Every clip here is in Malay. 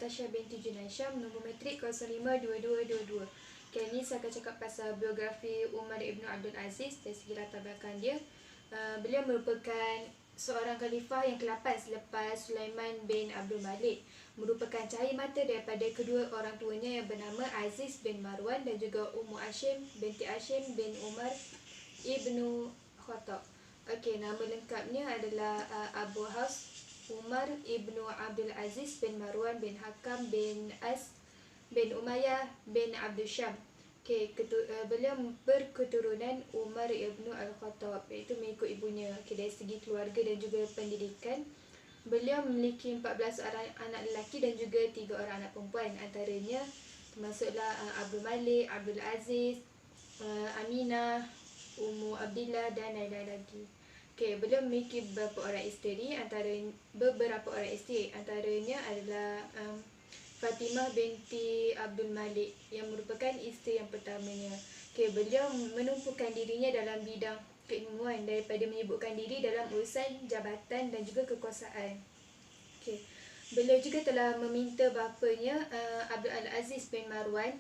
Natasha binti Junaisham, nombor matrik 052222. Okay, ni saya akan cakap pasal biografi Umar Ibn Abdul Aziz dari segi latar belakang dia. Beliau merupakan seorang khalifah yang ke-8 selepas Sulaiman bin Abdul Malik. Merupakan cahaya mata daripada kedua orang tuanya yang bernama Aziz bin Marwan dan juga Ummu Hashim binti Hashim bin Umar Ibnu Khattab. Okey, nama lengkapnya adalah Abu Hafs Umar Ibnu Abdul Aziz bin Marwan bin Hakam bin As bin Umayyah bin Abdul Syam. Okey, beliau berketurunan Umar Ibnu Al-Khattab, iaitu mengikut ibunya. Okey, dari segi keluarga dan juga pendidikan, beliau memiliki 14 orang anak lelaki dan juga 3 orang anak perempuan. Antaranya termasuklah Abdul Malik, Abdul Aziz, Aminah, Ummu Abdillah dan lain-lain lagi. Okey, beliau memiliki beberapa orang isteri, antaranya adalah Fatimah binti Abdul Malik yang merupakan isteri yang pertamanya. Okey, beliau menumpukan dirinya dalam bidang keilmuan daripada menyibukkan diri dalam urusan jabatan dan juga kekuasaan. Okey, beliau juga telah meminta bapanya Abdul Aziz bin Marwan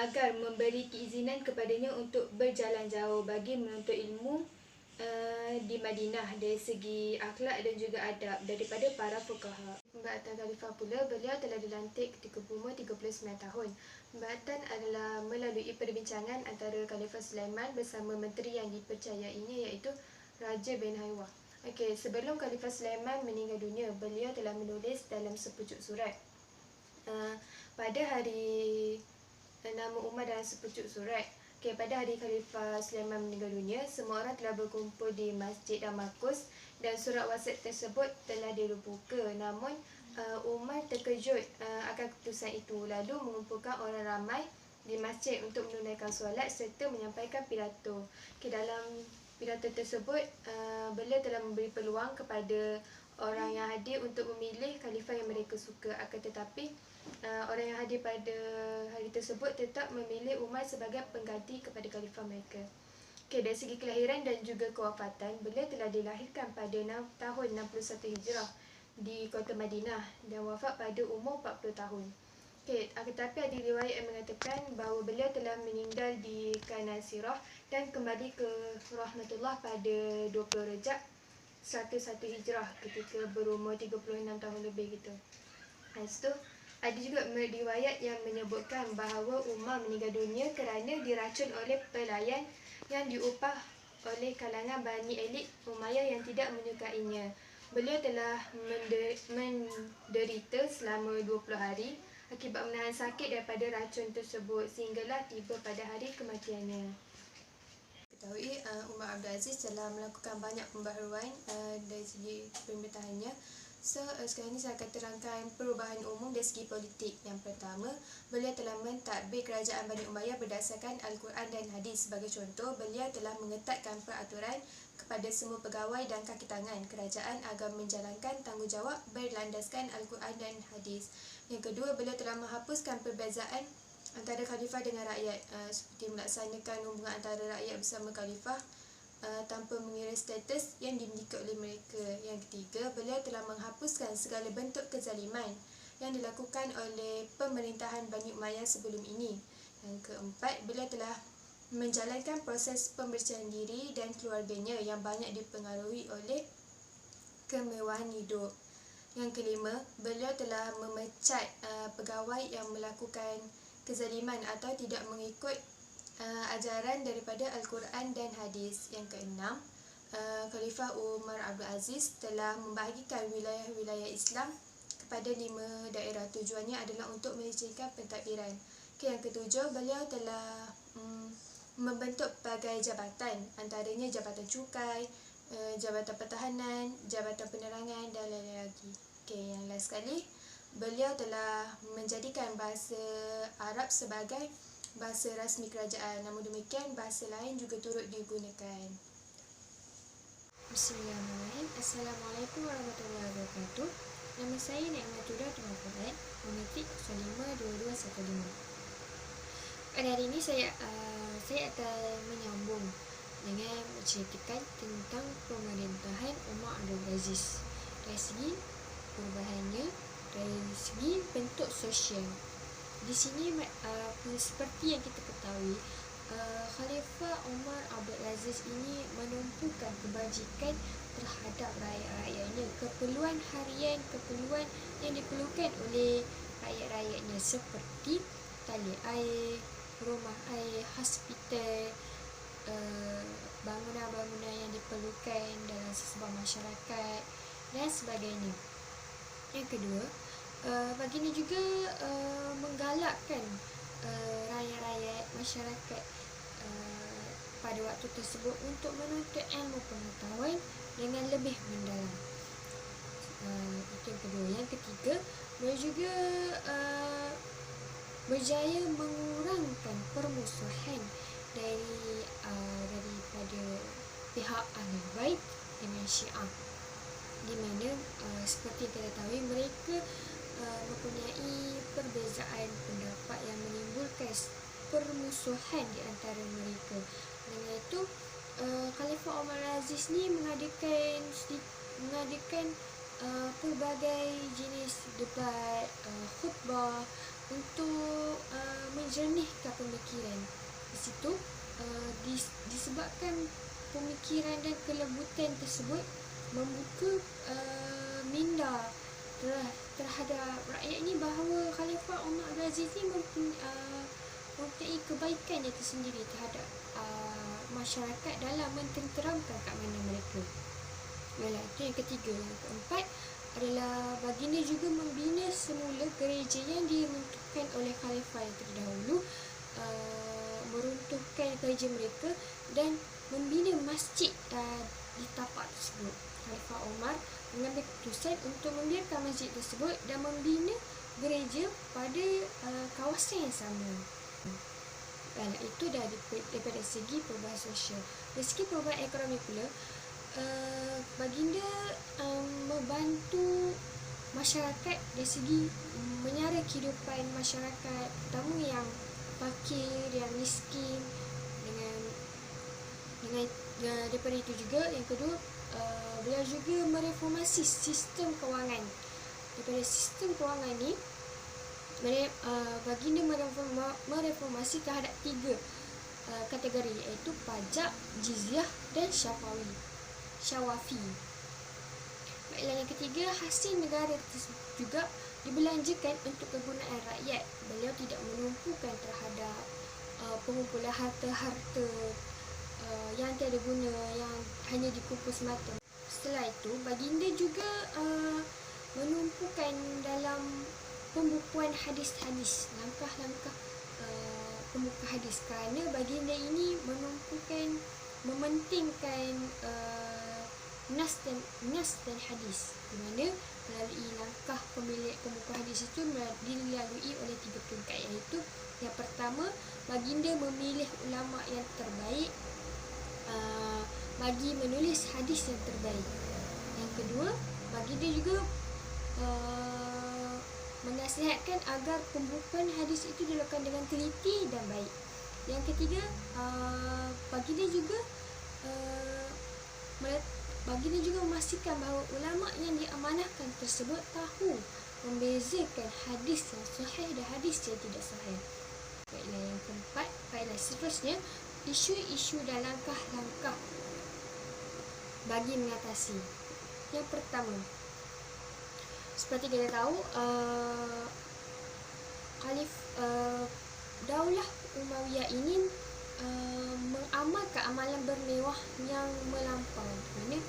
agar memberi keizinan kepadanya untuk berjalan jauh bagi menuntut ilmu di Madinah dari segi akhlak dan juga adab daripada para fuqaha. Pembahasan khalifah pula, beliau telah dilantik ketika berumur 39 tahun. Pembahasan adalah melalui perbincangan antara Khalifah Sulaiman bersama menteri yang dipercayainya iaitu Raja bin Haywah. Okey, sebelum Khalifah Sulaiman meninggal dunia, beliau telah menulis dalam sepucuk surat. Pada hari nama Umar dalam sepucuk surat. Okay, pada hari Khalifah Sulaiman meninggal dunia, semua orang telah berkumpul di Masjid Damaskus dan surat wasiat tersebut telah dibuka. Namun, Umar terkejut akan keputusan itu, lalu mengumpulkan orang ramai di masjid untuk menunaikan solat serta menyampaikan pidato. Okay, dalam pidato tersebut, beliau telah memberi peluang kepada orang yang hadir untuk memilih khalifah yang mereka suka. Akan tetapi, orang yang hadir pada hari tersebut tetap memilih Umar sebagai pengganti kepada khalifah mereka. Okay, dari segi kelahiran dan juga kewafatan, beliau telah dilahirkan pada tahun 61 Hijrah di kota Madinah dan wafat pada umur 40 tahun. Okay, tetapi ada riwayat yang mengatakan bahawa beliau telah meninggal di Kanasirah dan kembali ke rahmatullah pada 20 Rejab 11 Hijrah ketika berumur 36 tahun lebih gitu. Lepas tu, ada juga riwayat yang menyebutkan bahawa Umar meninggal dunia kerana diracun oleh pelayan yang diupah oleh kalangan Bani Elit Umayyah yang tidak menyukainya. Beliau telah menderita selama 20 hari akibat menahan sakit daripada racun tersebut sehinggalah tiba pada hari kematiannya. Ketahui Umar Abdul Aziz telah melakukan banyak pembaharuan dari segi pemerintahannya. So, sekarang ini saya akan terangkan perubahan umum dari segi politik. Yang pertama, beliau telah mentadbir kerajaan Bani Umayyah berdasarkan Al-Quran dan Hadis. Sebagai contoh, beliau telah mengetatkan peraturan kepada semua pegawai dan kaki tangan kerajaan agar menjalankan tanggungjawab berlandaskan Al-Quran dan Hadis. Yang kedua, beliau telah menghapuskan perbezaan antara khalifah dengan rakyat, seperti melaksanakan hubungan antara rakyat bersama khalifah tanpa mengira status yang dimiliki oleh mereka. Yang ketiga, beliau telah menghapuskan segala bentuk kezaliman yang dilakukan oleh pemerintahan Bani Umayyah sebelum ini. Yang keempat, beliau telah menjalankan proses pembersihan diri dan keluarganya yang banyak dipengaruhi oleh kemewahan hidup. Yang kelima, beliau telah memecat pegawai yang melakukan kezaliman atau tidak mengikut ajaran daripada Al-Quran dan Hadis. Yang keenam, Khalifah Umar Abdul Aziz telah membahagikan wilayah-wilayah Islam kepada 5 daerah. Tujuannya adalah untuk melecehkan pentadbiran. Yang ketujuh, beliau telah membentuk pelbagai jabatan, antaranya Jabatan Cukai, Jabatan Pertahanan, Jabatan Penerangan dan lain-lain lagi. Yang last sekali, beliau telah menjadikan bahasa Arab sebagai bahasa rasmi kerajaan. Namun demikian, bahasa lain juga turut digunakan. Bismillahirrahmanirrahim. Assalamualaikum warahmatullahi wabarakatuh. Nama saya Nikmatullah Tuan Fuad, matrik 052215. Pada hari ini saya akan menyambung dengan menceritakan tentang pemerintahan Umar Abdul Aziz. Dari segi perubahannya, Dari segi bentuk sosial, di sini seperti yang kita ketahui, Khalifah Umar Abdul Aziz ini menumpukan kebajikan terhadap rakyat-rakyatnya, keperluan harian, keperluan yang diperlukan oleh rakyat-rakyatnya seperti tali air, rumah air, hospital, bangunan-bangunan yang diperlukan dalam sesebuah masyarakat dan sebagainya. Yang kedua, baginda juga menggalakkan rakyat-rakyat masyarakat pada waktu tersebut untuk menuntut ilmu pengetahuan dengan lebih mendalam. Itu yang kedua. Yang ketiga, beliau juga berjaya mengurangkan permusuhan daripada pihak Ahlul Bait dengan Syiah, di mana seperti yang kita tahu, mereka mempunyai perbezaan pendapat yang menimbulkan permusuhan di antara mereka. Dengan itu, Khalifah Umar Aziz ni mengadakan pelbagai jenis debat, khutbah untuk menjernihkan pemikiran. Di situ disebabkan pemikiran dan kelebutan tersebut membuka minda terhadap rakyat ini bahawa Khalifah Umar Abdul Aziz ni mempunyai kebaikan yang tersendiri terhadap masyarakat dalam mententeramkan keamanan mereka. Baiklah, itu yang ketiga. Yang keempat adalah baginda juga membina semula gereja yang diruntuhkan oleh Khalifah yang terdahulu, meruntuhkan gereja mereka dan membina masjid di tapak tersebut. Khalifah Umar mengambil keputusan untuk membiarkan masjid tersebut dan membina gereja pada kawasan yang sama. Itu daripada segi perubahan sosial. Dari segi perubahan ekonomi pula, baginda membantu masyarakat dari segi menyara kehidupan masyarakat, terutama yang fakir, yang miskin. Dengan daripada itu juga, yang kedua, beliau juga mereformasi sistem kewangan. Daripada sistem kewangan ni, baginda mereformasi terhadap 3 kategori, iaitu pajak, jizyah dan syawafi. Baiklah, yang ketiga, hasil negara juga dibelanjakan untuk kegunaan rakyat. Beliau tidak menumpukan terhadap pengumpulan harta-harta yang tiada guna, yang hanya dikumpul semata. Setelah itu, baginda juga menumpukan dalam pembukuan hadis-hadis, langkah-langkah pembuka hadis, kerana baginda ini mementingkan nas dan hadis, di mana melalui langkah pembuka hadis itu dilalui oleh 3 tingkat, iaitu yang pertama, baginda memilih ulama yang terbaik bagi menulis hadis yang terbaik. Yang kedua, baginda juga menasihatkan agar pembukuan hadis itu dilakukan dengan teliti dan baik. Yang ketiga, baginda juga memastikan bahawa ulama yang diamanahkan tersebut tahu membezakan hadis yang sahih dan hadis yang tidak sahih. Baiklah, yang keempat, seterusnya, isu-isu dan langkah-langkah bagi mengatasi. Yang pertama, seperti kita tahu, Daulah Umayyah ini mengamalkan amalan bermewah yang melampau, di mana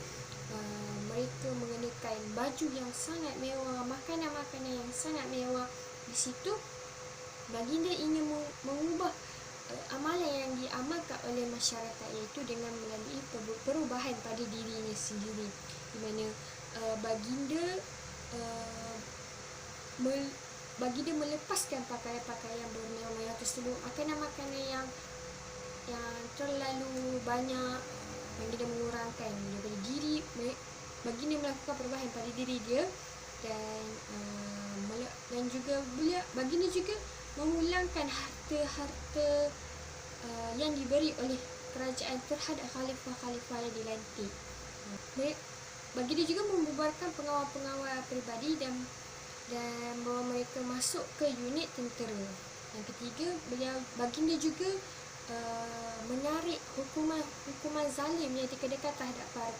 mereka mengenakan baju yang sangat mewah, makanan-makanan yang sangat mewah. Di situ baginda ingin mengubah amalan yang diamalkan oleh masyarakat, iaitu dengan melalui perubahan pada dirinya sendiri, di mana baginda melepaskan pakaian-pakaian bermewah-mewah tersebut, makanan-makanan yang terlalu banyak. Baginda mengurangkan daripada diri, baginda melakukan perubahan pada diri dia, dan juga baginda juga memulangkan harta-harta yang diberi oleh kerajaan terhadap khalifah-khalifah yang dilantik. Baginda juga membubarkan pengawal-pengawal peribadi dan dan bawa mereka masuk ke unit tentera. Yang ketiga, baginda juga menarik hukuman zalim yang dikenakan terhadap para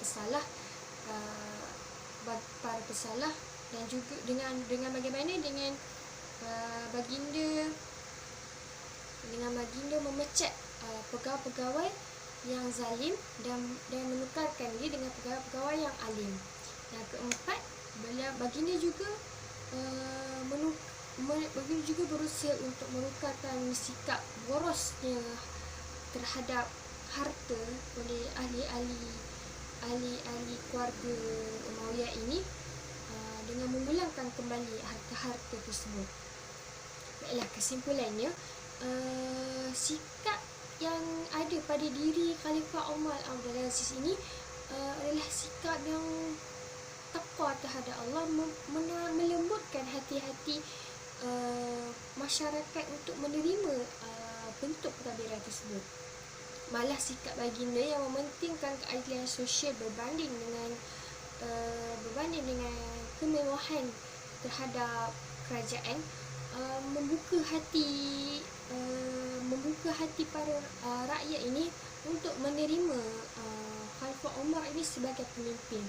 pesalah, dan juga dengan bagaimana baginda memecat pegawai-pegawai yang zalim dan menukarkan dia dengan pegawai-pegawai yang alim. Yang keempat, baginda juga berusaha untuk menukarkan sikap borosnya terhadap harta oleh ahli keluarga Umayyah ini, dengan memulangkan kembali harta-harta tersebut. Baiklah, kesimpulannya, sikap yang ada pada diri Khalifah Umar Abdul Aziz ini adalah sikap yang takwa terhadap Allah, melembutkan hati-hati masyarakat untuk menerima bentuk pentadbiran tersebut. Malah sikap baginda yang mementingkan keadilan sosial berbanding dengan kemewahan terhadap kerajaan, membuka hati para rakyat ini untuk menerima Khalifah Umar ini sebagai pemimpin.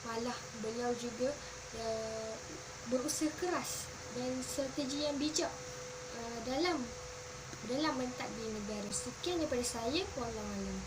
Malah beliau juga berusaha keras dan strategi yang bijak dalam mentadbir negara. Sekian daripada saya, wallahualam.